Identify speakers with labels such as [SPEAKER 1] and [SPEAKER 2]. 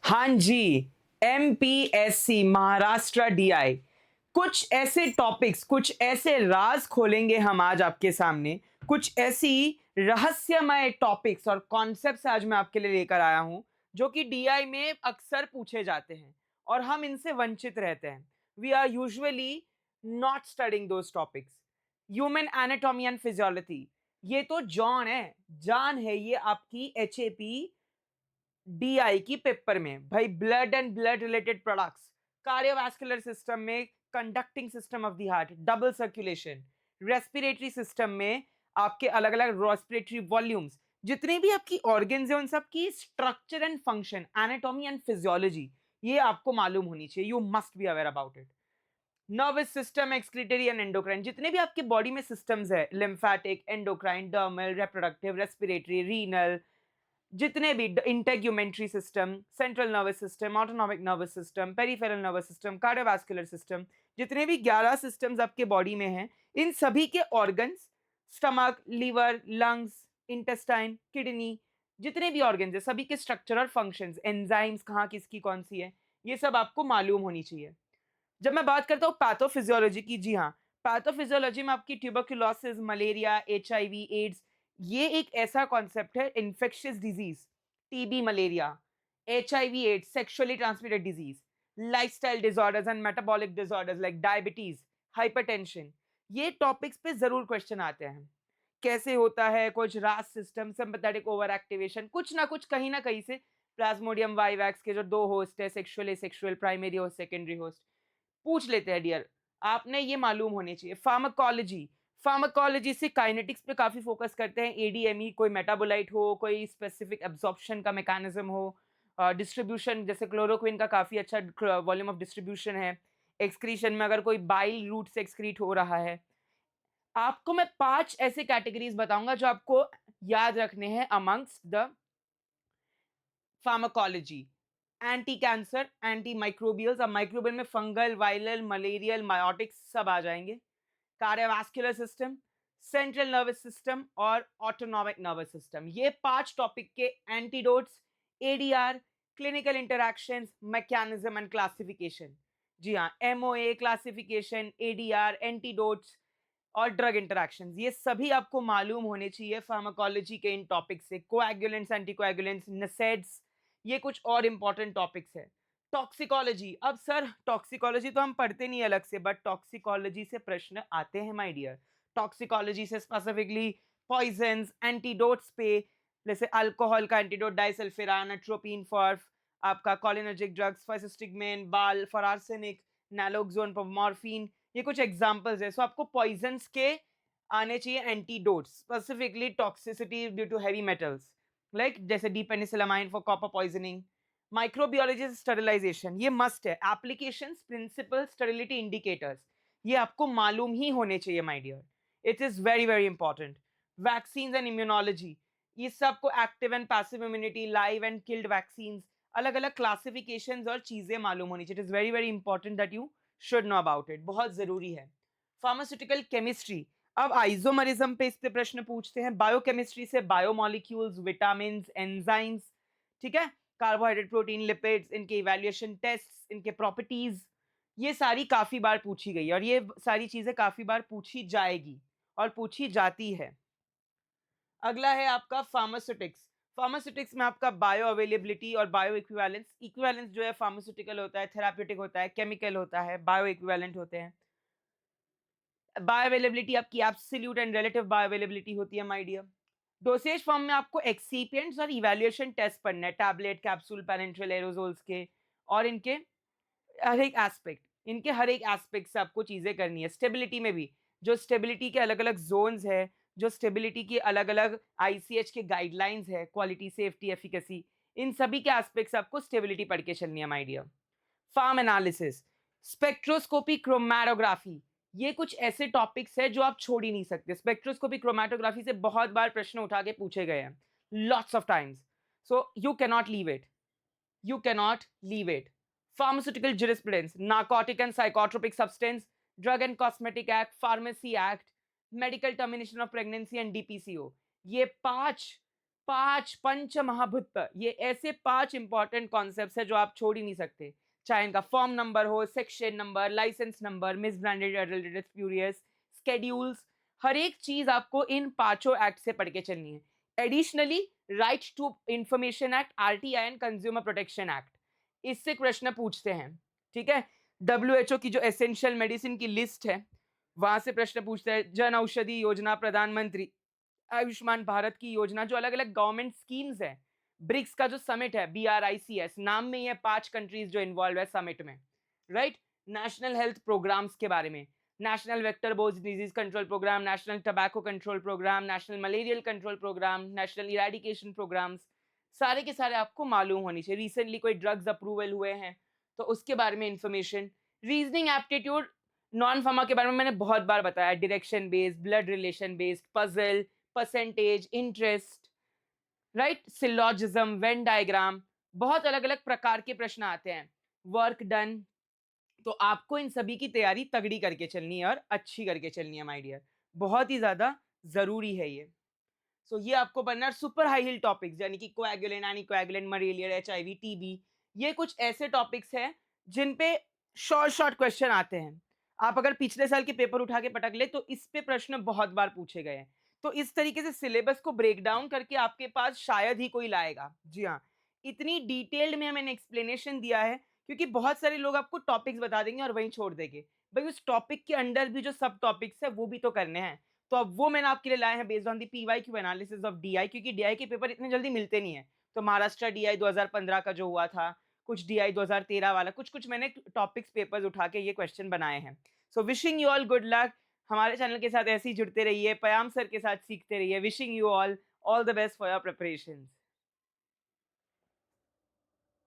[SPEAKER 1] हाँ जी, MPSC Maharashtra DI. कुछ ऐसे टॉपिक्स, कुछ ऐसे राज खोलेंगे हम आज आपके सामने। कुछ ऐसी रहस्यमय टॉपिक्स और कॉन्सेप्ट्स आज मैं आपके लिए लेकर आया हूँ, जो कि डीआई में अक्सर पूछे जाते हैं और हम इनसे वंचित रहते हैं। We are usually not studying those topics. Human anatomy and physiology, ये तो जान है ये आपकी एचएपी डीआई की पेपर में। भाई blood and blood related products, cardiovascular system में conducting system of the heart, double circulation, respiratory system में आपके अलग अलग रेस्पिरेटरी वॉल्यूम्स, जितने भी आपकी ऑर्गन्स हैं उन सब की structure and function, anatomy and physiology, ये आपको मालूम होनी चाहिए। You must be aware about it. Nervous system, excretory and endocrine, जितने भी आपके बॉडी में सिस्टम्स है, lymphatic, endocrine, dermal, reproductive, respiratory, renal, जितने भी integumentary system, central nervous system, autonomic nervous system, peripheral nervous system, cardiovascular system, जितने भी 11 systems आपके बॉडी में हैं, इन सभी के organs, stomach, liver, lungs, intestine, kidney, जितने भी ऑर्गन्स हैं सभी के स्ट्रक्चर और फंक्शंस, एंजाइम्स कहाँ किसकी कौन सी है, ये सब आपको मालूम होनी चाहिए। जब मैं बात करता हूँ पैथोफिजियोलॉजी की, जी हाँ, पैथोफिजियोलॉजी में आपकी ट्यूबरकुलोसिस, मलेरिया, एचआईवी, एड्स, ये एक ऐसा कॉन्सेप्ट है, infectious disease, TB, malaria, HIV, AIDS, sexually transmitted disease, lifestyle disorders and metabolic disorders like diabetes, hypertension, ये टॉपिक्स पे जरूर क्वेश्चन आते हैं। कैसे होता है, कुछ रास सिस्टम, सिंपैथेटिक ओवर एक्टिवेशन, कुछ ना कुछ कहीं ना कहीं से, प्लाज्मोडियम वाइवैक्स के जो दो होस्ट है, sexual asexual, primary host, secondary host, पूछ लेते हैं डियर। आपने ये मालूम होने चाहिए। फार्माकोलॉजी, फार्माकोलॉजी से काइनेटिक्स पे काफी फोकस करते हैं। एडीएमई, कोई मेटाबोलाइट हो, कोई स्पेसिफिक एब्जॉर्प्शन का मैकेनिज्म हो, डिस्ट्रीब्यूशन, जैसे क्लोरोक्विन का काफी अच्छा वॉल्यूम ऑफ डिस्ट्रीब्यूशन है। एक्सक्रीशन में अगर कोई बाइल रूट से एक्सक्रीट हो रहा है। आपको मैं 5 ऐसे कैटेगरीज बताऊंगा जो आपको याद रखने हैं amongst the pharmacology. Anti cancer, anti microbials, अब माइक्रोबियल में फंगल, वायरल, मलेरियल, मायोटिक्स सब आ जाएंगे। Cardiovascular system, central nervous system और ऑटोनॉमिक नर्वस सिस्टम, ये 5 टॉपिक के antidotes, ADR, clinical interactions, mechanism and classification. जी हाँ, एमओए, क्लासिफिकेशन, एडीआर, एंटीडोट्स और ड्रग इंटरैक्शंस, ये सभी आपको मालूम होने चाहिए फार्माकोलॉजी के इन टॉपिक्स से। कोएगुलेंट्स, एंटीकोएगुलेंट्स, नसेड्स, ये कुछ और इंपॉर्टेंट टॉपिक्स है। टॉक्सिकोलॉजी, अब सर टॉक्सिकोलॉजी तो हम पढ़ते नहीं अलग से, बट टॉक्सिकोलॉजी से प्रश्न आते हैं माय डियर। टॉक्सिकोलॉजी से स्पेसिफिकली पॉइजन्स, एंटीडोट्स पे, जैसे अल्कोहल का एंटीडोट डाइसल्फिरान, एट्रोपिन फॉर आपका कोलिनर्जिक ड्रग्स, फाइसिस्टिगमेन, बाल for arsenic, naloxone for morphine, ये कुछ एग्जांपल्स है। सो आपको पॉइजन्स के आने चाहिए antidotes, specifically toxicity due to heavy metals, like जैसे d penicillamine for copper poisoning. Microbiology से स्टरलाइजेशन, ये मस्ट है। एप्लीकेशंस, प्रिंसिपल, स्टेरिलिटी इंडिकेटर्स, ये आपको मालूम ही होने चाहिए my dear. It is very very important. Vaccines and immunology, ये सबको active and passive immunity, live and killed vaccines, अलग अलग क्लासिफिकेशंस और चीजें मालूम होनी चाहिए। It is very very important that you should know about it, बहुत जरूरी है। फार्मास्यूटिकल केमिस्ट्री, अब आइसोमरिज्म पे इस पे प्रश्न पूछते हैं। बायोकेमिस्ट्री से बायोमोलिक्यूल्स, विटामिन, एंजाइम्स, ठीक है, कार्बोहाइड्रेट, प्रोटीन, लिपिड्स, इनके इवैल्यूएशन टेस्ट, इनके प्रॉपर्टीज, ये सारी काफी बार पूछी गई और ये सारी चीजें काफी बार पूछी जाएगी और पूछी जाती है। अगला है आपका फार्मास्यूटिक्स। फार्मास्यूटिक्स में आपका बायो अवेलेबिलिटी और बायो इक्विवेलेंस। इक्विवेलेंस जो है फार्मास्यूटिकल होता है, थेराप्यूटिक होता है, केमिकल होता है, बायो इक्विवेलेंट होते हैं। बायो अवेलेबिलिटी आपकी absolute and relative bio availability होती है माय डियर। डोसेज फॉर्म में आपको एक्सीपिएंट्स और इवैल्यूएशन टेस्ट पढ़ना है, टैबलेट, कैप्सूल, पेरेंट्रल, एरोजोल्स के, और इनके हर एक एस्पेक्ट, इनके हर एक एस्पेक्ट से आपको चीजें करनी है। स्टेबिलिटी में भी, जो स्टेबिलिटी के अलग अलग जोन्स है, जो स्टेबिलिटी की अलग अलग आईसीएच के गाइडलाइंस है, क्वालिटी, सेफ्टी, एफिकेसी, इन सभी के एस्पेक्ट्स आपको स्टेबिलिटी पढ़ के चलनी है my dear. Pharm analysis, spectroscopy, chromatography, ये कुछ ऐसे टॉपिक्स है जो आप छोड़ ही नहीं सकते। स्पेक्ट्रोस्कोपी, क्रोमैटोग्राफी से बहुत बार प्रश्न उठा के पूछे गए हैं, lots of times. So you can not leave it, you cannot leave it. Pharmaceutical jurisprudence, Narcotic and Psychotropic Substance, Drug and Cosmetic Act, Pharmacy Act, Medical Termination of Pregnancy and DPCO, ये 5 5 पंच महाभूत, ये ऐसे 5 important concepts है जो आप छोड़ ही नहीं सकते, चाहे इनका फॉर्म नंबर हो, section number, licence number, misbranded adulterated spurious, schedules, हर एक चीज आपको इन पांचों एक्ट से पढ़ के चलनी है। Additionally right to information act, RTI and consumer protection act, इससे प्रश्न पूछते हैं। ठीक है, डब्ल्यूएचओ की जो एसेंशियल मेडिसिन की लिस्ट है वहां से प्रश्न पूछते हैं। जन औषधि योजना, प्रधानमंत्री आयुष्मान भारत की योजना, जो अलग अलग गवर्नमेंट स्कीम्स है। ब्रिक्स का जो समिट है, BRICS नाम में ही है, 5 कंट्रीज जो इन्वॉल्व है समिट में, राइट। नेशनल हेल्थ प्रोग्राम्स के बारे में, national vector borne disease control programme, national tobacco control programme, national malarial control programme, national eradication programmes, सारे के सारे आपको मालूम होनी चाहिए। रिसेंटली कोई ड्रग्स अप्रूवल हुए हैं तो उसके बारे में information. Reasoning aptitude, non pharma के बारे में मैंने बहुत बार बताया, direction based, blood relation based, puzzle, percentage, interest, right, syllogism, Venn diagram, बहुत अलग अलग प्रकार के प्रश्न आते हैं। वर्क डन, तो आपको इन सभी की तैयारी तगड़ी करके चलनी है और अच्छी करके चलनी है माय डियर, बहुत ही ज्यादा जरूरी है ये। सो ये आपको बनना सुपर हाई हिल टॉपिक्स, यानी कि coagulant, any coagulant, malaria, HIV, TB, ये कुछ ऐसे टॉपिक्स हैं जिन पे शॉर्ट शॉर्ट क्वेश्चन आते हैं। आप अगर पिछले साल के पेपर उठा के पटक ले तो इस पे प्रश्न बहुत बार पूछे गए हैं। तो इस तरीके से सिलेबस को ब्रेक डाउन करके आपके पास शायद ही कोई लाएगा। जी हाँ, इतनी डिटेल्ड में मैंने एक्सप्लेनेशन दिया है क्योंकि बहुत सारे लोग आपको टॉपिक्स बता देंगे और वहीं छोड़ देंगे। भाई उस टॉपिक के अंडर भी जो सब टॉपिक्स है वो भी तो करने हैं। तो अब वो मैंने आपके लिए लाए हैं based on the PYQ analysis of DI, क्योंकि DI के पेपर इतने जल्दी मिलते नहीं है। तो महाराष्ट्र DI 2015 का जो हुआ था, कुछ DI 2013 वाला, कुछ कुछ मैंने टॉपिक्स पेपर्स उठा के ये क्वेश्चन बनाए हैं। So wishing you all good luck. हमारे चैनल के साथ ऐसे ही जुड़ते रहिए, पयाम सर के साथ सीखते रहिए। Wishing you all the best for your preparations.